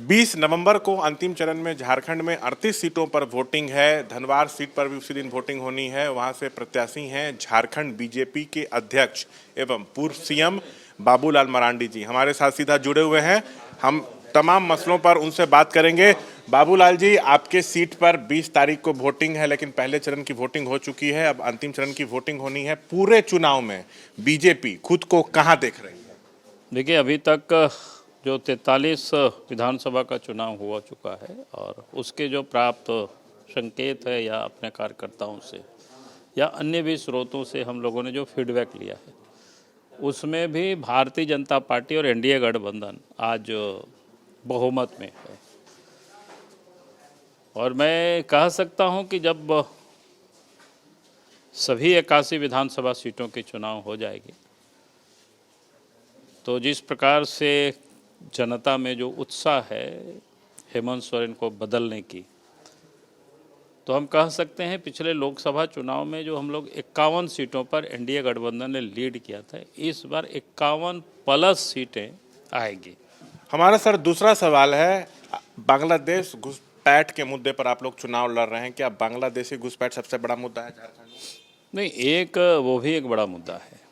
20 नवंबर को अंतिम चरण में झारखंड में 38 सीटों पर वोटिंग है। धनबाद सीट पर भी उसी दिन वोटिंग होनी है। वहां से प्रत्याशी हैं झारखंड बीजेपी के अध्यक्ष एवं पूर्व सीएम बाबूलाल मरांडी जी हमारे साथ सीधा जुड़े हुए हैं। हम तमाम मसलों पर उनसे बात करेंगे। बाबूलाल जी, आपके सीट पर 20 तारीख को वोटिंग है, लेकिन पहले चरण की वोटिंग हो चुकी है, अब अंतिम चरण की वोटिंग होनी है। पूरे चुनाव में बीजेपी खुद को कहां देख रही है? देखिए, अभी तक जो 43 विधानसभा का चुनाव हो चुका है और उसके जो प्राप्त संकेत है या अपने कार्यकर्ताओं से या अन्य भी स्रोतों से हम लोगों ने जो फीडबैक लिया है, उसमें भी भारतीय जनता पार्टी और एनडीए गठबंधन आज बहुमत में है। और मैं कह सकता हूं कि जब सभी 81 विधानसभा सीटों के चुनाव हो जाएगी तो जिस प्रकार से जनता में जो उत्साह है हेमंत सोरेन को बदलने की, तो हम कह सकते हैं पिछले लोकसभा चुनाव में जो हम लोग 51 सीटों पर एनडीए गठबंधन ने लीड किया था, इस बार 51 प्लस सीटें आएगी। हमारा सर दूसरा सवाल है, बांग्लादेश घुसपैठ के मुद्दे पर आप लोग चुनाव लड़ रहे हैं। क्या बांग्लादेशी घुसपैठ सबसे बड़ा मुद्दा है झारखंड में? नहीं, वो भी एक बड़ा मुद्दा है।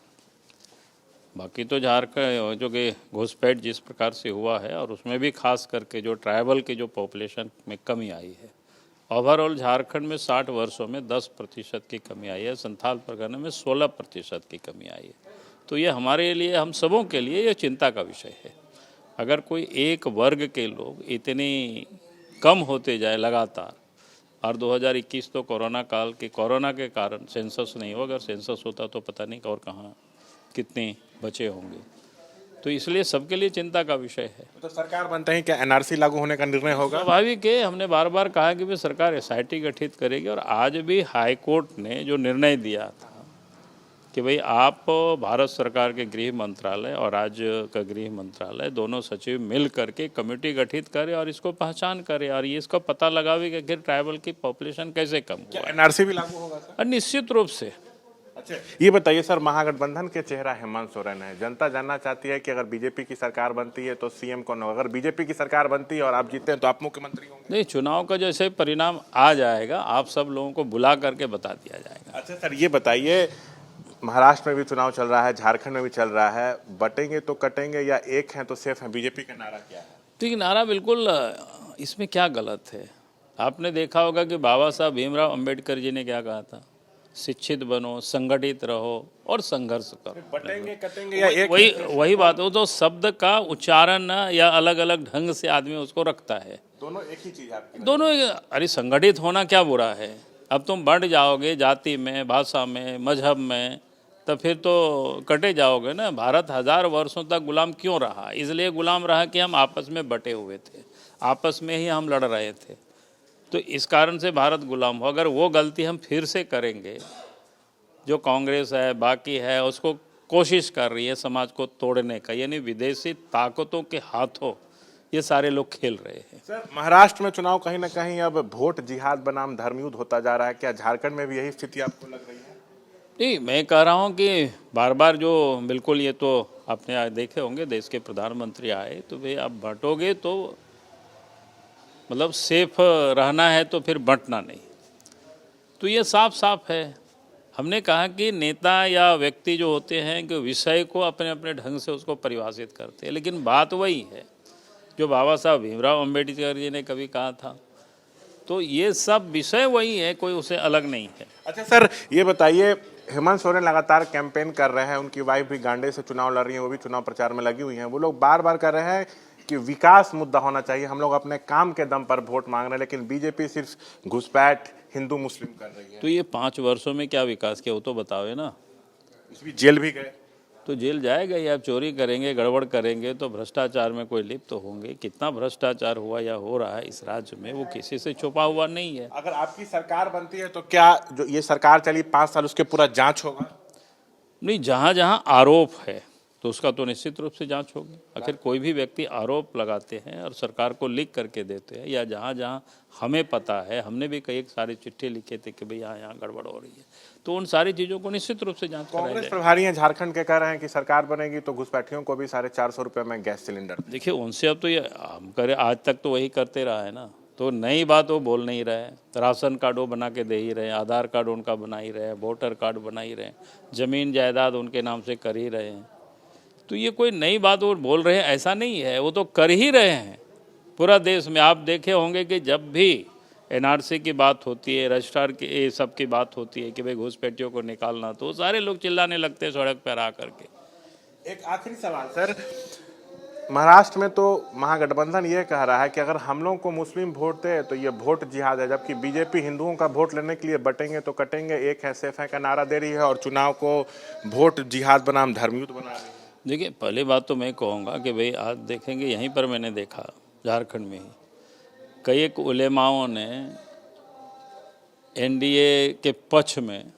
बाकी तो झारखंड जो कि घुसपैठ जिस प्रकार से हुआ है और उसमें भी खास करके जो ट्राइबल की जो पॉपुलेशन में कमी आई है, ओवरऑल झारखंड में 60 वर्षों में 10% की कमी आई है, संथाल परगना में 16% की कमी आई है। तो ये हमारे लिए, हम सबों के लिए ये चिंता का विषय है। अगर कोई एक वर्ग के लोग इतनी कम होते जाए लगातार, और 2021 तो कोरोना के कारण सेंसस नहीं हुआ। अगर सेंसस होता तो पता नहीं और कहाँ कितने बचे होंगे। तो इसलिए सबके लिए चिंता का विषय है। तो सरकार बनते ही क्या एनआरसी लागू होने का निर्णय होगा? स्वाभाविक है, हमने बार बार कहा कि भी सरकार एसआईटी गठित करेगी। और आज भी हाई कोर्ट ने जो निर्णय दिया था कि भाई आप भारत सरकार के गृह मंत्रालय और राज्य का गृह मंत्रालय दोनों सचिव मिल करके कमेटी गठित करें और इसको पहचान करें और ये इसका पता लगावे कि आखिर ट्राइबल की पॉपुलेशन कैसे कम हुआ है। एनआरसी भी लागू होगा सर? और निश्चित रूप से। अच्छा, ये बताइए सर, महागठबंधन के चेहरा हेमंत सोरेन है। जनता जानना चाहती है कि अगर बीजेपी की सरकार बनती है तो सीएम कौन होगा? अगर बीजेपी की सरकार बनती है और आप जीते हैं तो आप मुख्यमंत्री होंगे? नहीं, चुनाव का जैसे परिणाम आ जाएगा आप सब लोगों को बुला करके बता दिया जाएगा। अच्छा सर, ये बताइए, महाराष्ट्र में भी चुनाव चल रहा है, झारखंड में भी चल रहा है, बटेंगे तो कटेंगे या एक हैं तो सेफ हैं, बीजेपी का नारा क्या है? तो ये नारा बिल्कुल, इसमें क्या गलत है? आपने देखा होगा कि बाबा साहब भीमराव अंबेडकर जी ने क्या कहा था, शिक्षित बनो, संगठित रहो और संघर्ष करो। बटेंगे कटेंगे या एक? वही बात हो, तो शब्द का उच्चारण या अलग अलग ढंग से आदमी उसको रखता है। दोनों एक ही चीज आपकी? दोनों। अरे संगठित होना क्या बुरा है? अब तुम बढ़ जाओगे जाति में, भाषा में, मजहब में, तो फिर तो कटे जाओगे ना। भारत 1000 वर्षों तक गुलाम क्यों रहा? इसलिए गुलाम रहा कि हम आपस में बटे हुए थे, आपस में ही हम लड़ रहे थे। तो इस कारण से भारत गुलाम हो। अगर वो गलती हम फिर से करेंगे, जो कांग्रेस है बाकी है उसको कोशिश कर रही है समाज को तोड़ने का, यानी विदेशी ताकतों के हाथों ये सारे लोग खेल रहे हैं। सर, महाराष्ट्र में चुनाव कहीं ना कहीं अब वोट जिहाद बनाम धर्मयुद्ध होता जा रहा है। क्या झारखंड में भी यही स्थिति आपको लग रही है? नहीं, मैं कह रहा हूँ कि बार बार जो बिल्कुल, ये तो आपने देखे होंगे देश के प्रधानमंत्री आए तो भाई आप बंटोगे तो मतलब सेफ रहना है तो फिर बंटना नहीं। तो ये साफ साफ है। हमने कहा कि नेता या व्यक्ति जो होते हैं कि विषय को अपने अपने ढंग से उसको परिभाषित करते हैं, लेकिन बात वही है जो बाबा साहब भीमराव अंबेडकर जी ने कभी कहा था। तो ये सब विषय वही है, कोई उसे अलग नहीं है। अच्छा सर, ये बताइए, हेमंत सोरेन लगातार कैंपेन कर रहे हैं, उनकी वाइफ भी गांडे से चुनाव लड़ रही हैं, वो भी चुनाव प्रचार में लगी हुई हैं। वो लोग बार बार कर रहे हैं कि विकास मुद्दा होना चाहिए, हम लोग अपने काम के दम पर वोट मांग रहे हैं, लेकिन बीजेपी सिर्फ घुसपैठ हिंदू मुस्लिम कर रही है। तो ये 5 वर्षों में क्या विकास किया वो तो बताओ ना। इसमें जेल भी गए तो जेल जाएगा ही। आप चोरी करेंगे, गड़बड़ करेंगे तो भ्रष्टाचार में कोई लिप्त तो होंगे। कितना भ्रष्टाचार हुआ या हो रहा है इस राज्य में, वो किसी से छुपा हुआ नहीं है। अगर आपकी सरकार बनती है तो क्या जो ये सरकार चली 5 साल उसके पूरा जांच होगा? नहीं, जहाँ जहाँ आरोप है तो उसका तो निश्चित रूप से जांच होगी। आखिर कोई भी व्यक्ति आरोप लगाते हैं और सरकार को लिख करके देते हैं, या जहाँ जहाँ हमें पता है, हमने भी कई सारी चिट्ठी लिखे थे कि भाई यहाँ गड़बड़ हो रही है, तो उन सारी चीज़ों को निश्चित रूप से जांच कराई कांग्रेस जाए। प्रभारी हैं झारखंड के कह रहे हैं कि सरकार बनेगी तो घुसपैठियों को भी 450 रुपये में गैस सिलेंडर। देखिए, उनसे अब तो ये हम करे, आज तक तो वही करते रहा है ना, तो नई बात वो बोल नहीं रहे। राशन कार्ड वो बना के दे ही रहे, आधार कार्ड उनका बना ही रहे, वोटर कार्ड बना ही रहे, ज़मीन जायदाद उनके नाम से कर ही रहे हैं। तो ये कोई नई बात वो बोल रहे हैं ऐसा नहीं है, वो तो कर ही रहे हैं पूरा देश में। आप देखे होंगे कि जब भी एनआरसी की बात होती है, रजिस्ट्रार की, ये सब की बात होती है कि भाई घुसपैठियों को निकालना, तो सारे लोग चिल्लाने लगते हैं सड़क पर आ करके। एक आखिरी सवाल सर, महाराष्ट्र में तो महागठबंधन ये कह रहा है कि अगर हम लोग को मुस्लिम वोट दे तो ये वोट जिहाद है, जबकि बीजेपी हिंदुओं का वोट लेने के लिए बटेंगे तो कटेंगे, एक है सिर्फ है का नारा दे रही है और चुनाव को वोट जिहाद बनाम धर्मयुद्ध बना रही है। देखिए, पहली बात तो मैं कहूँगा कि भाई आज देखेंगे, यहीं पर मैंने देखा झारखंड में ही कई एक उलेमाओं ने एनडीए के पक्ष में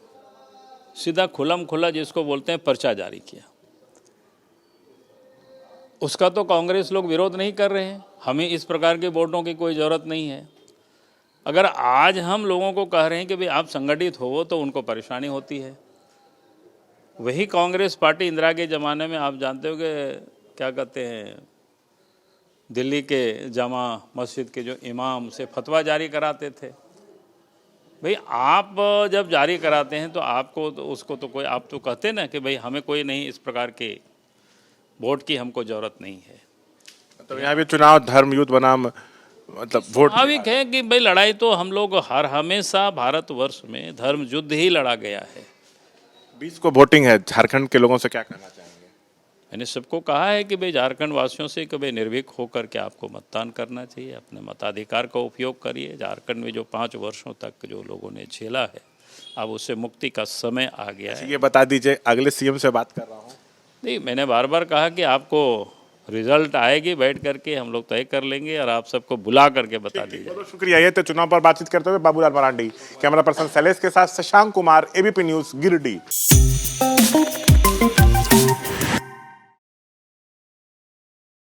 सीधा खुलम खुला, जिसको बोलते हैं, पर्चा जारी किया। उसका तो कांग्रेस लोग विरोध नहीं कर रहे हैं, हमें इस प्रकार के वोटों की कोई ज़रूरत नहीं है। अगर आज हम लोगों को कह रहे हैं कि भाई आप संगठित हो, तो उनको परेशानी होती है। वही कांग्रेस पार्टी इंदिरा के ज़माने में आप जानते हो कि क्या कहते हैं, दिल्ली के जामा मस्जिद के जो इमाम से फतवा जारी कराते थे। भाई आप जब जारी कराते हैं तो आपको तो उसको तो कोई, आप तो कहते ना कि भाई हमें कोई नहीं, इस प्रकार के वोट की हमको ज़रूरत नहीं है। तो यहाँ भी चुनाव धर्मयुद्ध बनाम मतलब वोट स्वाभाविक है कि भाई लड़ाई तो हम लोग हमेशा भारतवर्ष में धर्म युद्ध ही लड़ा गया है। 20 को वोटिंग है, झारखंड के लोगों से क्या कहना चाहेंगे? मैंने सबको कहा है कि भाई झारखंड वासियों से कि भाई निर्भीक होकर के आपको मतदान करना चाहिए, अपने मताधिकार का उपयोग करिए। झारखंड में जो 5 वर्षों तक जो लोगों ने झेला है, अब उससे मुक्ति का समय आ गया है। ये बता दीजिए, अगले सीएम से बात कर रहा हूँ। नहीं, मैंने बार बार कहा कि आपको रिजल्ट आएगी, बैठ करके हम लोग तय कर लेंगे और आप सबको बुला करके बता दीजिए। बहुत शुक्रिया। ये तो चुनाव पर बातचीत करते हुए बाबूलाल मरांडी, कैमरा पर्सन शैलेश के साथ शशांक कुमार, एबीपी न्यूज गिरिडीह।